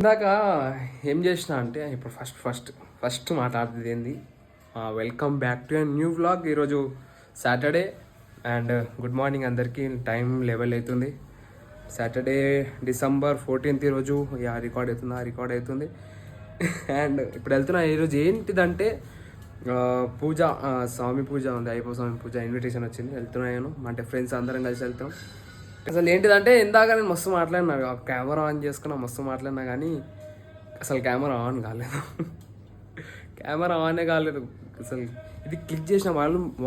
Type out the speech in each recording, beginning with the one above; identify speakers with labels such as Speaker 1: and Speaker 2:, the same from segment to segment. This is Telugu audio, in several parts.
Speaker 1: ఇందాక ఏం చేసిన అంటే ఇప్పుడు ఫస్ట్ మాట్లాడుతుంది ఏంది, welcome back to new vlog. ఈరోజు సాటర్డే అండ్ గుడ్ మార్నింగ్ అందరికీ. టైం 11 అవుతుంది. సాటర్డే December 14th ఈరోజు రికార్డ్ అవుతుంది. అండ్ ఇప్పుడు వెళ్తున్నా. ఈరోజు ఏంటిదంటే పూజ, స్వామి పూజ ఉంది, అయ్యప్ప స్వామి పూజ ఇన్విటేషన్ వచ్చింది. వెళ్తున్నాను అంటే ఫ్రెండ్స్ అందరం కలిసి వెళ్తాం. అసలు ఏంటిదంటే ఇందాక నేను మస్తు మాట్లాడినా, కెమెరా ఆన్ చేసుకున్నా, మస్తు మాట్లాడినా కానీ అసలు కెమెరా ఆన్ కాలేదు. కెమెరా ఆనే కాలేదు అసలు. ఇది క్లిక్ చేసిన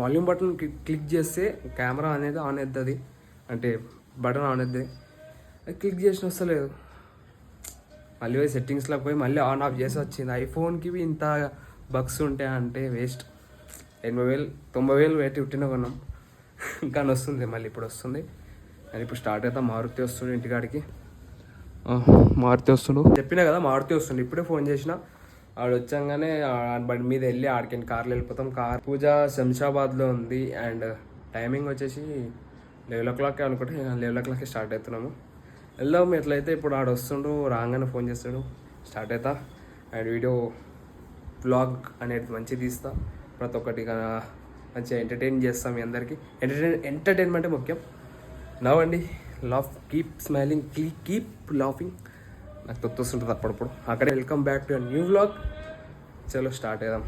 Speaker 1: వాల్యూమ్ బటన్ క్లిక్ చేస్తే కెమెరా అనేది ఆన్ అవుతుంది, అంటే బటన్ ఆన్ అవుతుంది. అది క్లిక్ చేసిన వస్తలేదు. మళ్ళీ పోయి సెట్టింగ్స్లో పోయి మళ్ళీ ఆన్ ఆఫ్ చేసి వచ్చింది. ఐఫోన్కి ఇంత బగ్స్ ఉంటాయి అంటే వేస్ట్. 80,000 పెట్టి ఉట్టిన కొన్నాం, ఇంకా వస్తుంది. మళ్ళీ ఇప్పుడు వస్తుంది. అది ఇప్పుడు స్టార్ట్ అవుతాం. మారుతి వస్తుండు ఇంటికాడికి. మారుతి వస్తుండు చెప్పినా కదా, మారుతి వస్తుండు. ఇప్పుడే ఫోన్ చేసిన. ఆడు వచ్చాగానే బండి మీద వెళ్ళి ఆడికి కార్లో వెళ్ళిపోతాం. పూజ శంషాబాద్లో ఉంది అండ్ టైమింగ్ వచ్చేసి 11 o'clock అనుకుంటే. 11 o'clock స్టార్ట్ అవుతున్నాము. వెళ్దాం. ఎట్లయితే ఇప్పుడు ఆడు వస్తుండు, రాగానే ఫోన్ చేస్తాడు, స్టార్ట్ అవుతా. అండ్ వీడియో వ్లాగ్ అనేది మంచిగా తీస్తా. ప్రతి ఒక్కటి మంచిగా ఎంటర్టైన్ చేస్తాం మీ అందరికీ. ఎంటర్టైన్మెంటే ముఖ్యం. నవ్వండి, కీప్ స్మైలింగ్, కీప్ లాఫింగ్. నాకు తొత్తుంటుంది అప్పుడప్పుడు. అక్కడే welcome back to new vlog. చలో స్టార్ట్ అవుదాం.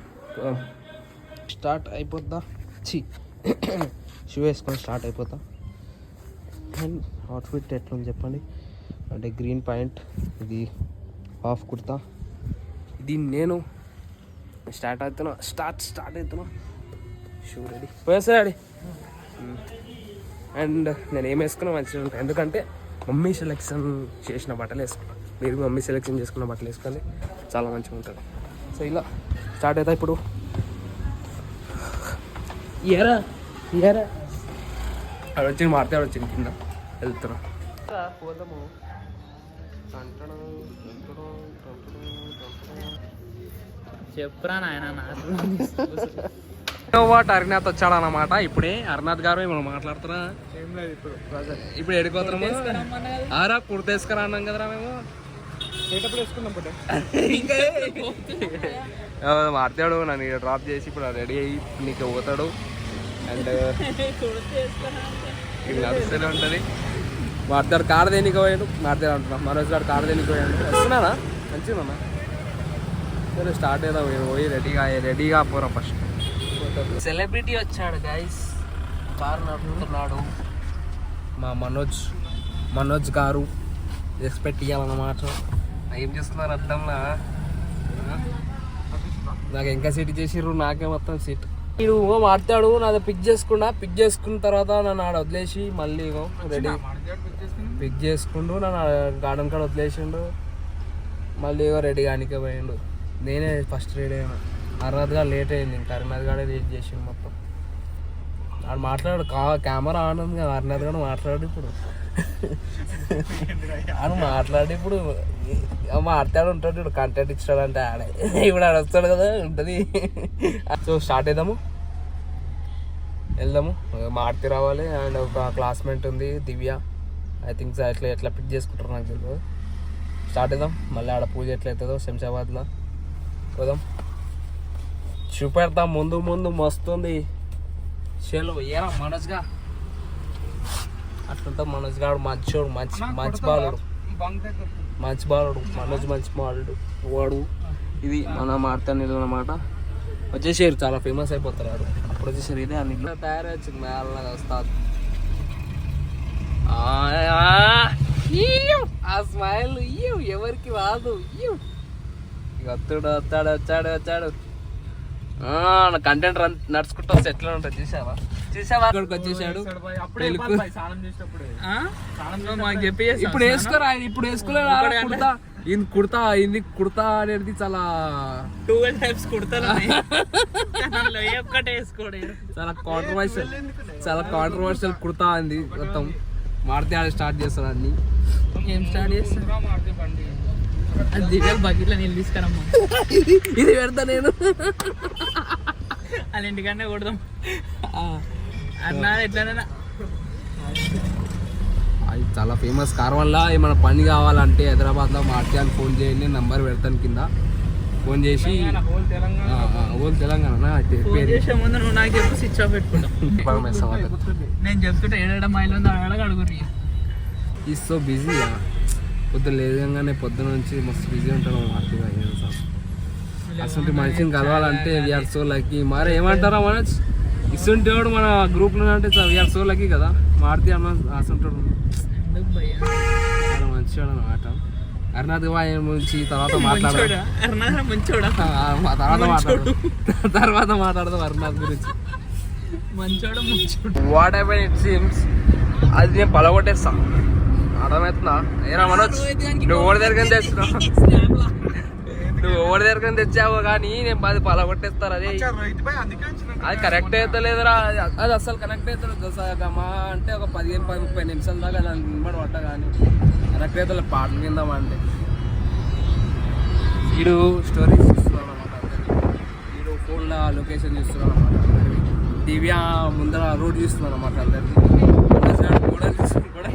Speaker 1: స్టార్ట్ అయిపోద్దా, షూ వేసుకొని స్టార్ట్ అయిపోతా. అండ్ అవుట్ఫిట్ ఎట్లుంది చెప్పండి. అంటే గ్రీన్ పాయింట్, ఇది హాఫ్ కుర్తా, ఇది నేను స్టార్ట్ అవుతున్నా. Shoe ready, పోయేసాడి. అండ్ నేను ఏం వేసుకున్నా మంచిగా ఉంటాయి, ఎందుకంటే మమ్మీ సెలెక్షన్ చేసిన బట్టలు వేసుకున్నా. మీరు మమ్మీ సెలెక్షన్ చేసుకున్న బట్టలు వేసుకొని చాలా మంచిగా ఉంటుంది. సో ఇలా స్టార్ట్ అవుతా ఇప్పుడు. ఇయరా ఆడు వచ్చింది, మారితే ఆడు వచ్చింది, కింద వెళ్తున్నా. పోదాము.
Speaker 2: చెప్పురా నాయన.
Speaker 1: వాట్ అరుణాథ్ వచ్చాడు అన్నమాట. ఇప్పుడే అరుణాథ్ గారు మనం మాట్లాడుతున్నా. ఇప్పుడు ఎడుకోతున్నాము. ఆరా కుర్తేసుకురా అన్నాం కదరా మేము. మాట్లాడు నన్ను డ్రాప్ చేసి ఇప్పుడు రెడీ అయ్యి నీకు పోతాడు. అండ్ ఇది నడుస్తూనే ఉంటుంది. మాట్లాడు కారు దేనికి పోయాడు, మాట్లాడు అంటున్నా. మనోజ్ గారు కారు దేనికి పోయాడు. వస్తున్నానా మంచిగా సరే స్టార్ట్ అవుదాం. పోయి రెడీగా పోరా. ఫస్ట్
Speaker 2: సెలబ్రిటీ వచ్చాడు గైస్, కారు నడుపుతున్నాడు.
Speaker 1: మా మనోజ్ గారు రెస్పెక్ట్ ఇవ్వాలన్నమాట. ఏం చేస్తున్నారు అర్థంలా. నాకు ఇంకా సీట్ చేసిర్రు, నాకే మొత్తం సీట్. వీడు మాట్లాడు నాది పిక్ చేసుకున్న తర్వాత నన్ను ఆడ వదిలేసి మళ్ళీ రెడీ పిక్ చేసుకుంటూ నన్ను గార్డెన్ కాడ వదిలేసిండు. మళ్ళీ రెడీ కానికే పోయిండు. నేనే ఫస్ట్ రెడీ అయినా. అరుణాథ్ గారు లేట్ అయింది. ఇంకా అరుణాథ్ గారే లేట్ చేసిండు మొత్తం. ఆడు మాట్లాడు, కెమెరా ఆన్ ఉంది కదా. అరుణాథ్ గారు మాట్లాడు ఇప్పుడు. ఇప్పుడు మాట్లాడు ఉంటాడు. ఇప్పుడు కంటెంట్ ఇచ్చాడు అంటే ఆడే. ఇప్పుడు ఆడ వస్తాడు కదా, ఉంటుంది. సో స్టార్ట్ వెళ్దాము. మారుతి రావాలి. అండ్ ఒక క్లాస్మేట్ ఉంది దివ్య. ఐ థింక్ ఎట్లా పిక్ చేసుకుంటారు నాకు తెలియదు. స్టార్ట్ అవుదాం. మళ్ళీ ఆడ పూజ ఎట్లయితుందో శంషాబాద్లో పోదాం. చూపెడతా ముందు మస్తుంది. చలో ఏరా మనోజ్గా. అట్లంతా మనోజ్ గారు మంచోడు, మంచి బాలుడు. మనోజ్ మంచి బాలుడు వాడు. ఇది మన మార్తా నీళ్ళు అన్నమాట. వచ్చేసారు, చాలా ఫేమస్ అయిపోతారు వాడు. అప్పుడు వచ్చేసారు. ఇదే ఆ నీళ్ళు తయారై వచ్చింది. మేళలాగా వస్తుంది ఆ స్మైల్. ఎవరికి రాదు. వచ్చాడు. కంటెంట్ నడుచుకుంటూ వస్తే ఎట్లా ఉంటుంది చూసావా. ఇక్కడికి వచ్చేసాడు. ఇప్పుడు వేసుకోరా. ఇప్పుడు వేసుకోలేదు. కుర్తా అనేది చాలా
Speaker 2: 12 types కుర్తాలు
Speaker 1: చాలా కాంట్రవర్షియల్ కుర్తా అంది మొత్తం. మారుతి ఆడ స్టార్ట్ చేస్తాడు అన్ని.
Speaker 2: ఏం స్టార్ట్ చేస్తా దివ్యాలు బకెట్లో నీళ్ళు తీసుకురమ్మా.
Speaker 1: ఇది పెడతా నేను.
Speaker 2: వాళ్ళ ఇంటికన్నా కొడదాం అన్నా. ఎట్లనైనా
Speaker 1: చాలా ఫేమస్ కార్ వల్ల ఏమైనా పని కావాలంటే హైదరాబాద్లో మారుతి అని ఫోన్ చేయండి, నంబర్ పెడతాను కింద. ఫోన్ చేసి హోల్ తెలంగాణ
Speaker 2: చేసే ముందు నువ్వు నాకు చెప్పి స్విచ్ ఆఫ్ పెట్టుకుంటావు. నేను చెప్తుంటే ఏడాడ మైల్ ఉందో అడగ అడుగురి.
Speaker 1: Is so busy. పొద్దున లేదంగానే పొద్దున నుంచి మస్తు బిజీ ఉంటాను మారుతిగా. అసలు మనిషిని కలవాలంటే వీఆర్ సో లక్కీ. మరి ఏమంటారా మనోజ్, ఇస్తుంటే వాడు మన గ్రూప్లో అంటే వీఆర్ సో లక్కీ కదా. మారుతి అన్న అసంటాడు చాలా మంచివాడు అన్నమాట. అరుణాథ్ బాయ్ గురించి తర్వాత మాట్లాడదాం అరుణాథ్ గురించి. వాట్ హ్యాపెన్ ఇట్ సీమ్స్ అది నేను పలగొట్టేస్తా. అర్థమవుతుందా? ఏరా మనోజ్, నువ్వు ఓడి దగ్గర తెచ్చినావు, నువ్వు ఓడి దగ్గర తెచ్చావు కానీ నేను అది పలగొట్టేస్తారు. అది అది కరెక్ట్ అయితే లేదురా, అది అసలు కరెక్ట్ అవుతుంది మా అంటే ఒక 15-30 నిమిషాల దాకా దాని నిలబడి పట్ట కానీ కరెక్ట్ అయితే పాటలు కిందామంటే. వీడు స్టోరీస్ చూస్తున్నాడు అనమాట, వీడు ఫోన్లో లొకేషన్ చూస్తున్నాడు అనమాట. దివ్య ముందర రోడ్ చూస్తున్నాడు అనమాట అందరికి. కూడా చూసుకుని కూడా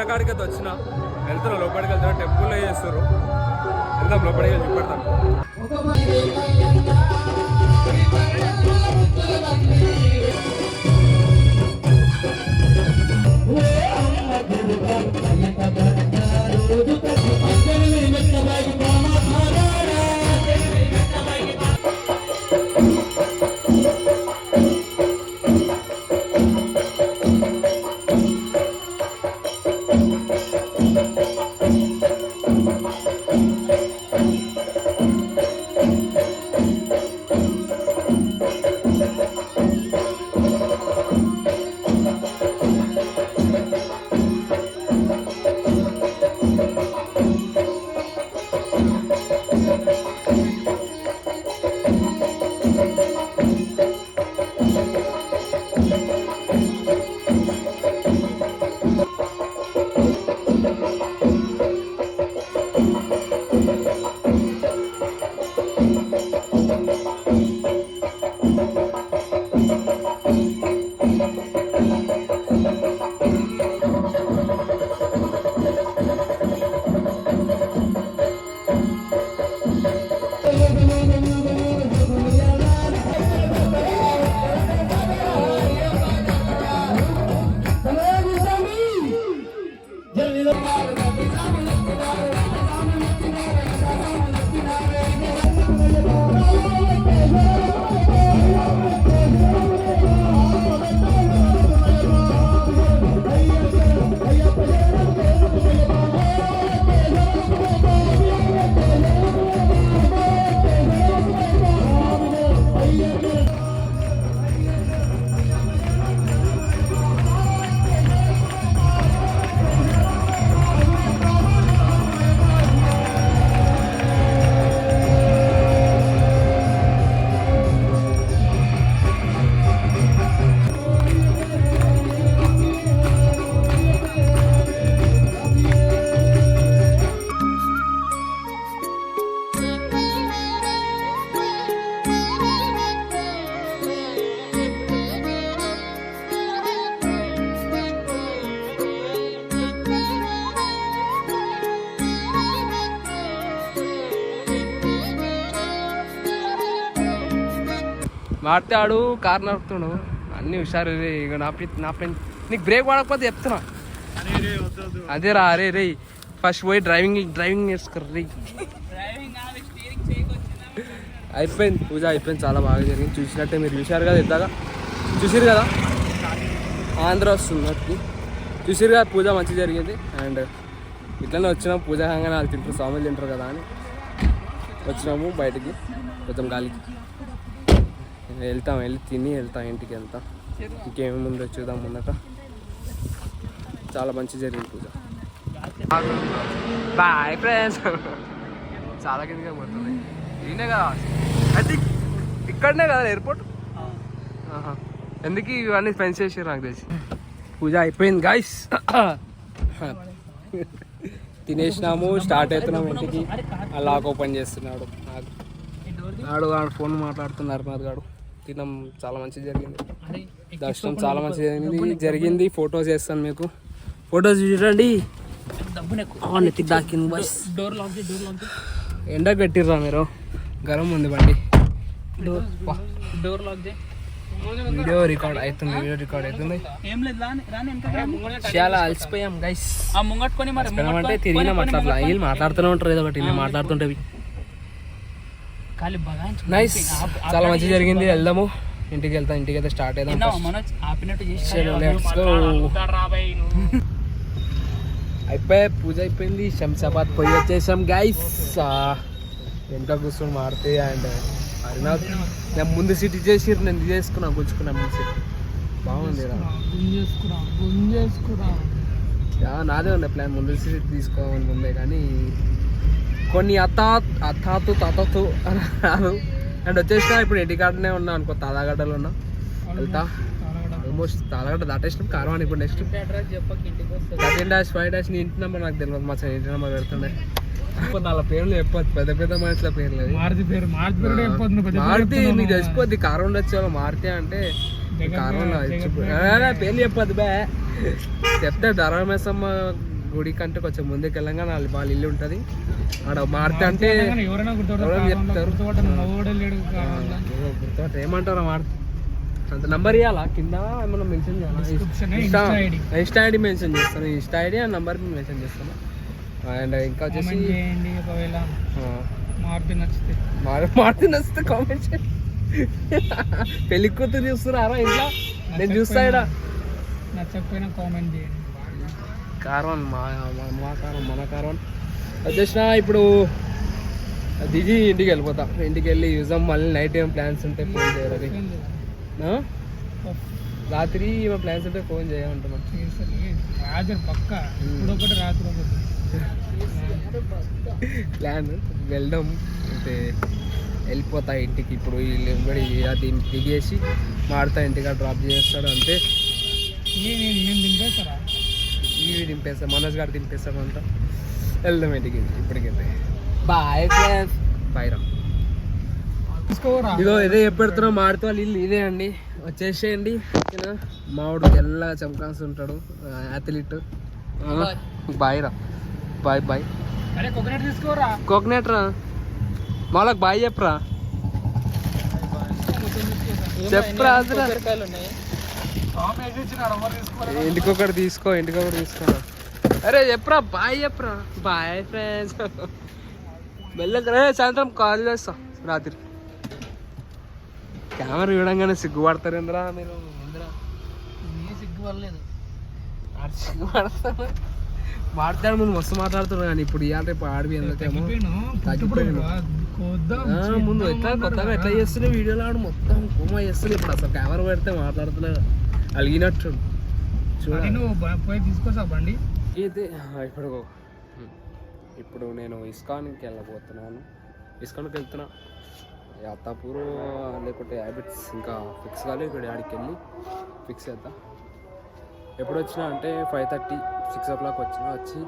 Speaker 1: కాడికి అయితే వచ్చిన వెళ్తారు, లోపలికి వెళ్తారు, టెంపుల్లో చేస్తారు. వెళ్దాం లోపలికి వెళ్ళి చూపెడతాం. మారితే ఆడు కార్ నడుపుతాడు అన్ని హుషారు. ఇక నా ఫ్రెండ్ నీకు బ్రేక్ పడకపోతే చెప్తున్నా. అదే రా, అరే రే ఫస్ట్ పోయి డ్రైవింగ్ నేర్చుకోరు రే. అయిపోయింది పూజ, అయిపోయింది, చాలా బాగా జరిగింది. చూసినట్టే మీరు చూశారు కదా, ఇందాక చూసిరు కదా ఆంధ్ర వస్తుంది చూసిరు కదా. పూజ మంచిగా జరిగింది. అండ్ ఇట్లనే వచ్చినాం, పూజ కాగానే వాళ్ళు తింటారు, స్వామిలు తింటారు కదా అని వచ్చినాము బయటికి కొంచెం గాలికి. వెళ్ళి తిని వెళ్తాం, ఇంటికి వెళ్తాం. ఇంకేమి ముందు చూద్దాం ముందట. చాలా మంచి జరిగింది పూజ. Bye friends. చాలా కిందగా పోతుంది. ఈయనే కదా, అయితే ఇక్కడనే కదా ఎయిర్పోర్ట్. ఎందుకు ఇవన్నీ ఫెన్స్ చేసారు నాకు తెలిసి. పూజ అయిపోయింది గాయస్, తినేసినాము, స్టార్ట్ అవుతున్నాము ఇంటికి. లాక్ ఓపెన్ చేస్తున్నాడు నాడు ఫోన్ మాట్లాడుతున్నారు నాది గాడు. తినం చాలా మంచిగా జరిగింది. దర్శనం చాలా మంచిగా జరిగింది. ఫొటోస్ చేస్తాను మీకు. ఫొటోస్ చూడండి. నెత్తి దాకింది బస్.
Speaker 2: డోర్ లాక్
Speaker 1: ఎండకు పెట్టిర్రా మీరు, గరం ఉంది బండి.
Speaker 2: డోర్ లాక్
Speaker 1: వీడియో రికార్డ్ అవుతుంది.
Speaker 2: ఏం లేదు రాని
Speaker 1: చాలా అలసిపోయాం గైస్.
Speaker 2: ఆ ముంగట్టుకొని మరి
Speaker 1: అంటే తిరిగిన మాట్లాడాలి, వీళ్ళు మాట్లాడుతూనే ఉంటారు ఏదో ఒకటి, నేను మాట్లాడుతుంటేవి. నైస్, చాలా మంచిగా జరిగింది. వెళ్దాము, ఇంటికి అయితే స్టార్ట్ అవుదాం. అయిపోయి పూజ అయిపోయింది, శంషాబాద్ పోయి వచ్చేసాం గైస్. ఎంత కూర్చొని మాడితే అండ్ హరినాథ్ నేను ముందు సీట్ ఇచ్చేసి నేను తీసుకున్నాను, గుంజుకున్నా ముందు సీట్. బాగుంది, నాదే ఉండే ప్లాన్ ముందు సీట్ తీసుకోవాలని ముందే, కానీ కొన్ని అత్తాతు అని రాదు. అండ్ వచ్చేసినా ఇప్పుడు ఇంటికాడనే ఉన్నా అనుకో, తాళాగడ్డలో ఉన్నా. వెళ్తా ఆల్మోస్ట్ తాళాగడ్డ దాటేసినాం. కారం ఇప్పుడు నెక్స్ట్ 13-5 నీ ఇంటి నెంబర్ నాకు తెలియదు, మా ఇంటి నెంబర్ పెడుతుండే. వాళ్ళ పేర్లు చెప్పొద్దు, పెద్ద పెద్ద మనుషుల పేర్లు. అది మారుతి నీకు తెలిసిపోద్ది, కారం వచ్చే మారుతి అంటే కారంలో పేర్లు చెప్పొద్దు బే. చెప్తే ధర్మేశమ్మ గుడి కంటే కొంచెం ముందుకు వెళ్ళంగా వాళ్ళ ఇల్లు ఉంటుంది. ఆడ మారుతి అంటే చెప్తారు, గుర్తుపట్ట ఏమంటారా మారుతి అంత నంబర్ ఇవ్వాలా కింద ఏమన్నా మెన్షన్ చేయాలి. ఇన్స్టా ఐడి మెన్షన్ చేస్తాను, ఇన్స్టా ఐడి ఆ నంబర్ మెన్షన్ చేస్తాను. అండ్ ఇంకా వచ్చేసి మారుతి నచ్చితే కామెంట్ చేయండి. పెళ్లి కూతురు చూస్తున్నారా ఇంట్లో? నేను చూస్తా ఇక్కడ.
Speaker 2: నచ్చకపోయినా కామెంట్ చేయండి.
Speaker 1: కార్వన్ మన కార్వన్ వచ్చేసిన. ఇప్పుడు దిగి ఇంటికి వెళ్ళిపోతా. ఇంటికి వెళ్ళి యూజం మళ్ళీ నైట్ ఏం ప్లాన్స్ ఉంటే ఫోన్ చేయాలి. రాత్రి ఏమో ప్లాన్స్ ఉంటే ఫోన్ చేయమంటున్నాం.
Speaker 2: రాత్రి పక్క రాత్రి
Speaker 1: ప్లాన్ వెళ్దాం అంటే వెళ్ళిపోతా ఇంటికి. ఇప్పుడు వీళ్ళు దీన్ని దిగేసి మారుతా ఇంటికి డ్రాప్ చేస్తాడు అంతే. ఇవి దింపేస్తాం, మనోజ్ గారు దింపేస్తాం అంతా. వెళ్దాం ఇంటికి ఇప్పటికైతే. బాయ్ ఫ్రెండ్స్, బాయ్ రా. ఇదో ఇదే ఎప్పుడుతున్నాం మారుతా ఇల్లు ఇదే అండి, వచ్చేసేయండి. ఓకేనా? మావాడు తెల్లగా చమకాల్సి ఉంటాడు, అథ్లీట్. బాయ్ రా, బాయ్.
Speaker 2: కోకోనట్ తీసుకోరా.
Speaker 1: కోకోనట్ రా, మాలకు బాయ్ చెప్పరా. చెప్పరా, ఇంటికొకటి తీసుకోరా. అరే చెప్పరా, బాయ్ చెప్పరా. బాయ్ ఫ్రెండ్స్, వెళ్ళకరే. సాయంత్రం కాల్ చేస్తా రాత్రి. కెమెరా చూడంగానే సిగ్గుపడతారు ఏంద్రా మీరు?
Speaker 2: సిగ్గుపడలేదు,
Speaker 1: సిగ్గుపడతాను. మాట్లాడు ముందు మస్తు మాట్లాడుతున్నాను, కానీ ఇప్పుడు ఇవాళ రేపు ఆడిపి ఎందుకేమో తగ్గిపోయింది. ముందు ఎట్లా కొత్తగా ఎట్లా చేస్తుండే వీడియోలో ఆడు మొత్తం కోమా చేస్తుంది. ఇప్పుడు అసలు కెమెరా పెడితే మాట్లాడుతున్నా అలిగినట్టు
Speaker 2: చూడండి. తీసుకోసా బండి
Speaker 1: అయితే. ఇప్పుడు నేను ఇస్కాన్కి వెళ్ళబోతున్నాను. ఇస్కాన్కి వెళ్తున్నా. అత్తాపూర్ లేకుంటే హ్యాబిట్స్ ఇంకా ఫిక్స్ కాలేదు. ఇక్కడ ఆడికి వెళ్ళి ఫిక్స్ చేద్దాం. ఎప్పుడు వచ్చినా అంటే 5:30, 6 o'clock వచ్చి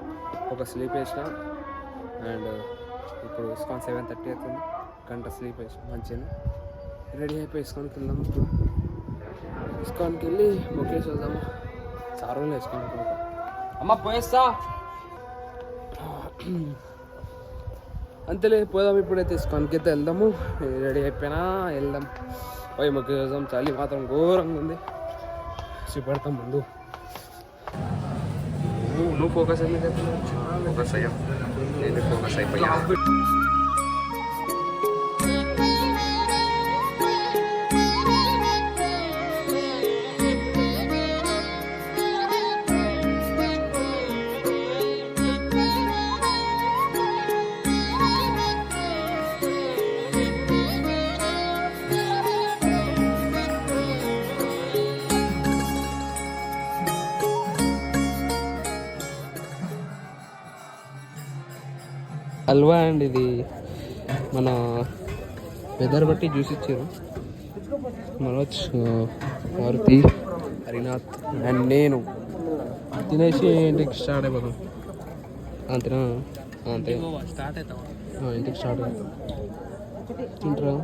Speaker 1: ఒక స్లీప్ వేసిన. అండ్ ఇప్పుడు ఇస్కాన్ 7:30 అవుతుంది, గంట స్లీప్ వేసిన. మంచిగా రెడీ అయిపోయి ఇస్కాన్కి వెళ్దాము. ఇస్కాన్కి వెళ్ళి ముఖేష్ వద్దాము. చాలా రోజులు వేసుకున్నాం. అమ్మ పోయేస్తా అంతేలే, పోదాం. ఇప్పుడైతే ఇస్కాన్కి అయితే వెళ్దాము. రెడీ అయిపోయినా వెళ్దాం. పోయి ముఖేష్ వద్దాం. చలి మాత్రం ఘోరంగా ఉంది, చూపెడతాం ముందు. నువ్వు ఫోకస్ అయ్యి ఫోకస్ అయ్యా, నేను ఫోకస్ అయిపోయా. హల్వా అండ్ ఇది మన వెదర్ బట్టి జ్యూస్ ఇచ్చారు. మనోజ్, మారుతి, హరినాథ్ అండ్ నేను తినేసి ఇంటికి స్టార్ట్ అయిపోతాం. అంతేనా? అంతే,
Speaker 2: స్టార్ట్ అవుతాం.
Speaker 1: ఇంటికి స్టార్ట్ అవుతాం. తింటారా?